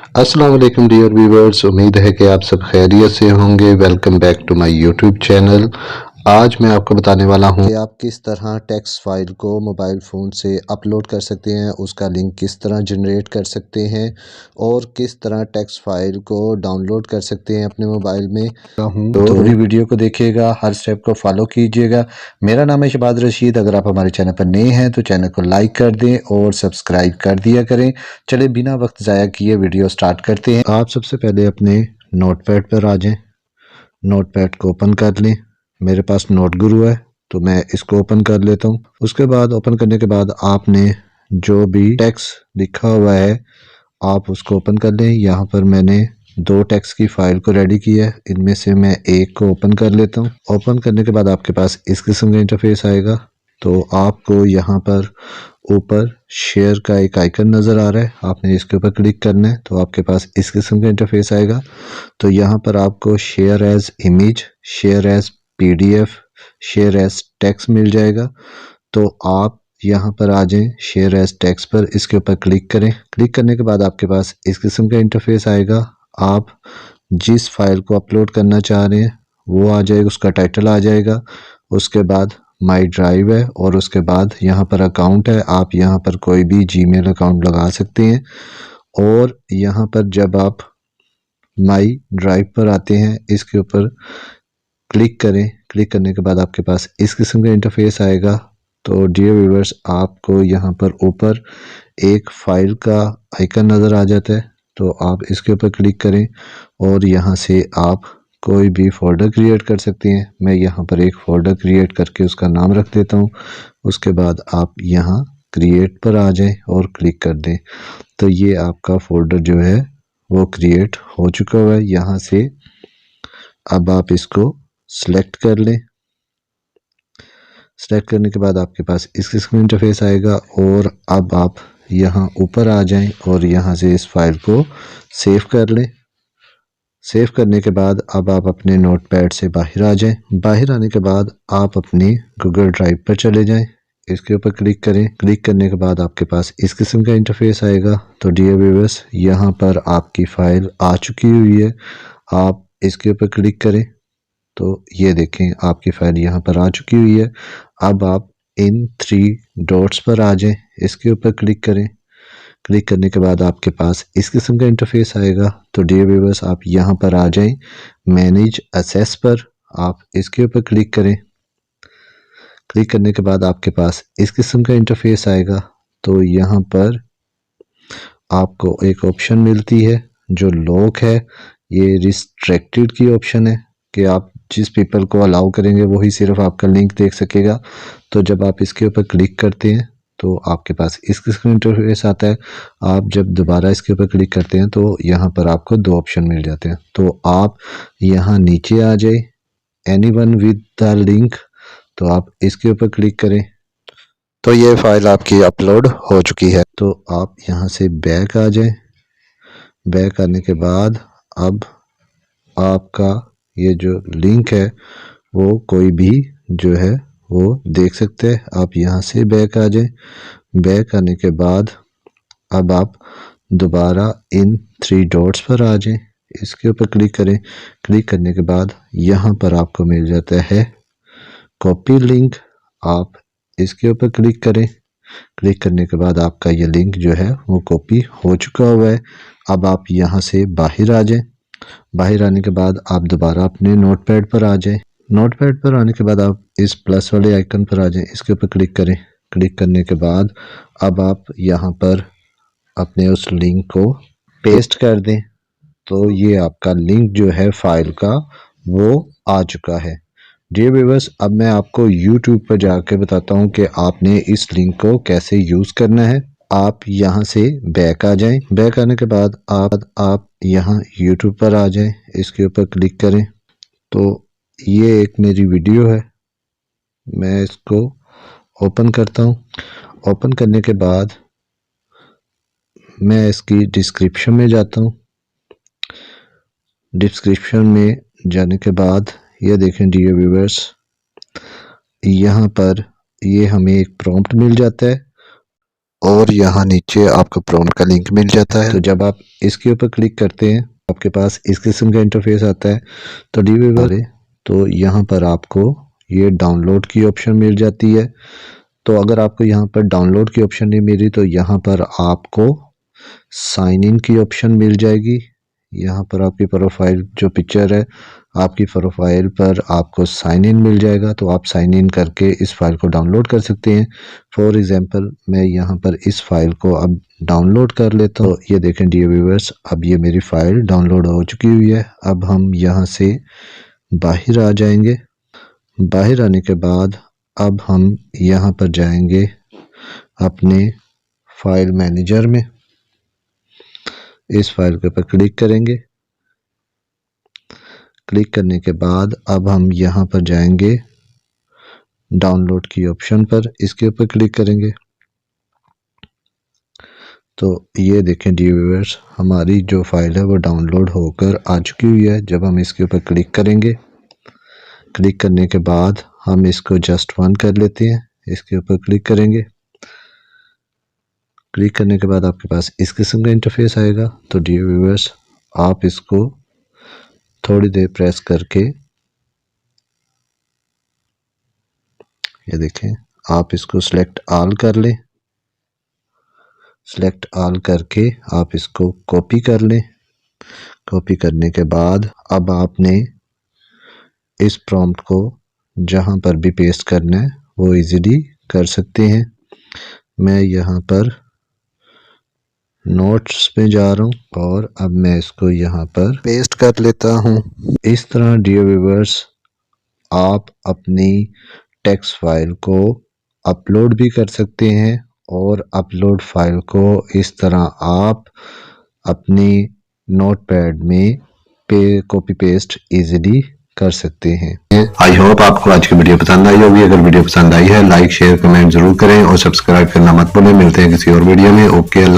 अस्सलाम वालेकुम dear viewers, उम्मीद है कि आप सब खैरियत से होंगे। Welcome back to my YouTube channel. आज मैं आपको बताने वाला हूं कि आप किस तरह टेक्स्ट फाइल को मोबाइल फ़ोन से अपलोड कर सकते हैं, उसका लिंक किस तरह जनरेट कर सकते हैं और किस तरह टेक्स्ट फाइल को डाउनलोड कर सकते हैं अपने मोबाइल में। तो पूरी वीडियो को देखिएगा, हर स्टेप को फॉलो कीजिएगा। मेरा नाम है शबाद रशीद। अगर आप हमारे चैनल पर नए हैं तो चैनल को लाइक कर दें और सब्सक्राइब कर दिया करें। चले बिना वक्त ज़ाया किए वीडियो स्टार्ट करते हैं। आप सबसे पहले अपने नोटपैड पर आ जाएं, नोटपैड को ओपन कर लें। मेरे पास नोट गुरु है तो मैं इसको ओपन कर लेता हूँ। उसके बाद ओपन करने के बाद आपने जो भी टेक्स्ट लिखा हुआ है आप उसको ओपन कर लें। यहाँ पर मैंने 2 टेक्स्ट की फाइल को रेडी किया है, इनमें से मैं एक को ओपन कर लेता हूँ। ओपन करने के बाद आपके पास इस किस्म का इंटरफेस आएगा। तो आपको यहाँ पर ऊपर शेयर का एक आइकन नज़र आ रहा है, आपने इसके ऊपर क्लिक करना है तो आपके पास इस किस्म का इंटरफेस आएगा। तो यहाँ पर आपको share as image, share as PDF, share as text मिल जाएगा। तो आप यहाँ पर आ जाएं शेयर एज टेक्स्ट पर, इसके ऊपर क्लिक करें। क्लिक करने के बाद आपके पास इस किस्म का इंटरफेस आएगा। आप जिस फाइल को अपलोड करना चाह रहे हैं वो आ जाएगा, उसका टाइटल आ जाएगा। उसके बाद माई ड्राइव है और उसके बाद यहाँ पर अकाउंट है। आप यहाँ पर कोई भी जीमेल अकाउंट लगा सकते हैं। और यहाँ पर जब आप माई ड्राइव पर आते हैं इसके ऊपर क्लिक करें। क्लिक करने के बाद आपके पास इस किस्म का इंटरफेस आएगा। तो डियर व्यूअर्स, आपको यहाँ पर ऊपर एक फाइल का आइकन नज़र आ जाता है, तो आप इसके ऊपर क्लिक करें और यहाँ से आप कोई भी फोल्डर क्रिएट कर सकते हैं। मैं यहाँ पर एक फ़ोल्डर क्रिएट करके उसका नाम रख देता हूँ। उसके बाद आप यहाँ क्रिएट पर आ जाएं और क्लिक कर दें। तो ये आपका फ़ोल्डर जो है वो क्रिएट हो चुका हुआ है। यहाँ से अब आप इसको सिलेक्ट कर लें। सेलेक्ट करने के बाद आपके पास इस किस्म का इंटरफेस आएगा और अब आप यहाँ ऊपर आ जाएं और यहाँ से इस फाइल को सेव कर लें। सेव करने के बाद अब आप अपने नोटपैड से बाहर आ जाएं। बाहर आने के बाद आप अपनी गूगल ड्राइव पर चले जाएं, इसके ऊपर क्लिक करें। क्लिक करने के बाद आपके पास इस किस्म का इंटरफेस आएगा। तो डियर व्यूअर्स, यहाँ पर आपकी फ़ाइल आ चुकी हुई है। आप इसके ऊपर क्लिक करें तो ये देखें आपकी फ़ाइल यहाँ पर आ चुकी हुई है। अब आप इन 3 डॉट्स पर आ जाएं, इसके ऊपर क्लिक करें। क्लिक करने के बाद आपके पास इस किस्म का इंटरफेस आएगा। तो डियर व्यूअर्स, आप यहाँ पर आ जाएं, मैनेज एक्सेस पर आप इसके ऊपर क्लिक करें। क्लिक करने के बाद आपके पास इस किस्म का इंटरफेस आएगा। तो यहाँ पर आपको एक ऑप्शन मिलती है जो लॉक है, ये रिस्ट्रिक्टेड की ऑप्शन है कि आप जिस पीपल को अलाउ करेंगे वही सिर्फ आपका लिंक देख सकेगा। तो जब आप इसके ऊपर क्लिक करते हैं तो आपके पास इस किस्म का इंटरफेस आता है। आप जब दोबारा इसके ऊपर क्लिक करते हैं तो यहाँ पर आपको 2 ऑप्शन मिल जाते हैं। तो आप यहाँ नीचे आ जाए, एनीवन विद द लिंक, तो आप इसके ऊपर क्लिक करें। तो ये फाइल आपकी अपलोड हो चुकी है। तो आप यहाँ से बैक आ जाएं। बैक आने के बाद अब आपका ये जो लिंक है वो कोई भी जो है वो देख सकते हैं। आप यहाँ से बैक आ जाएं। बैक आने के बाद अब आप दोबारा इन 3 डॉट्स पर आ जाएं, इसके ऊपर क्लिक करें। क्लिक करने के बाद यहाँ पर आपको मिल जाता है कॉपी लिंक, आप इसके ऊपर क्लिक करें। क्लिक करने के बाद आपका ये लिंक जो है वो कॉपी हो चुका हुआ है। अब आप यहाँ से बाहर आ जाएं। बाहर आने के बाद आप दोबारा अपने नोटपैड पर आ जाएं। नोटपैड पर आने के बाद आप इस प्लस वाले आइकन पर आ जाएं, इसके ऊपर क्लिक करें। क्लिक करने के बाद अब आप यहाँ पर अपने उस लिंक को पेस्ट कर दें। तो ये आपका लिंक जो है फाइल का वो आ चुका है। डियर व्यूअर्स, अब मैं आपको YouTube पर जाकर बताता हूँ कि आपने इस लिंक को कैसे यूज़ करना है। आप यहाँ से बैक आ जाएं। बैक आने के बाद आप यहाँ YouTube पर आ जाएं, इसके ऊपर क्लिक करें। तो ये एक मेरी वीडियो है, मैं इसको ओपन करता हूँ। ओपन करने के बाद मैं इसकी डिस्क्रिप्शन में जाता हूँ। डिस्क्रिप्शन में जाने के बाद ये देखें डियर व्यूअर्स, यहाँ पर ये हमें एक प्रॉम्प्ट मिल जाता है। और यहाँ नीचे आपको प्रॉम्प्ट का लिंक मिल जाता है। तो जब आप इसके ऊपर क्लिक करते हैं आपके पास इस किस्म का इंटरफेस आता है। तो डी तो यहाँ पर आपको ये डाउनलोड की ऑप्शन मिल जाती है। तो अगर आपको यहाँ पर डाउनलोड की ऑप्शन नहीं मिली तो यहाँ पर आपको साइन इन की ऑप्शन मिल जाएगी। यहाँ पर आपकी प्रोफाइल जो पिक्चर है आपकी प्रोफाइल पर आपको साइन इन मिल जाएगा। तो आप साइन इन करके इस फाइल को डाउनलोड कर सकते हैं। फॉर एग्जांपल मैं यहाँ पर इस फाइल को अब डाउनलोड कर लेता हूँ। ये देखें डियर व्यूअर्स, अब ये मेरी फाइल डाउनलोड हो चुकी हुई है। अब हम यहाँ से बाहर आ जाएंगे। बाहर आने के बाद अब हम यहाँ पर जाएंगे अपने फाइल मैनेजर में। इस फाइल के ऊपर क्लिक करेंगे। क्लिक करने के बाद अब हम यहाँ पर जाएंगे डाउनलोड की ऑप्शन पर, इसके ऊपर क्लिक करेंगे। तो ये देखें डियर व्यूअर्स, हमारी जो फाइल है वो डाउनलोड होकर आ चुकी हुई है। जब हम इसके ऊपर क्लिक करेंगे, क्लिक करने के बाद हम इसको जस्ट वन कर लेते हैं। इसके ऊपर क्लिक करेंगे। क्लिक करने के बाद आपके पास इस किस्म का इंटरफेस आएगा। तो डियर व्यूअर्स, आप इसको थोड़ी देर प्रेस करके, ये देखें, आप इसको सिलेक्ट ऑल कर लें। सिलेक्ट ऑल करके आप इसको कॉपी कर लें। कॉपी करने के बाद अब आपने इस प्रॉम्प्ट को जहां पर भी पेस्ट करना है वो इजीली कर सकते हैं। मैं यहाँ पर नोट्स पे जा रहा हूँ और अब मैं इसको यहाँ पर पेस्ट कर लेता हूँ। इस तरह डियर व्यूअर्स, आप अपनी टेक्स्ट फाइल को अपलोड भी कर सकते हैं और अपलोड फाइल को इस तरह आप अपनी नोटपैड में कॉपी पेस्ट इजीली कर सकते हैं। आई होप आपको आज की वीडियो पसंद आई होगी। अगर वीडियो पसंद आई है लाइक शेयर कमेंट जरूर करें और सब्सक्राइब करना मत भूलें। मिलते हैं किसी और वीडियो में। ओके, अल्लाह।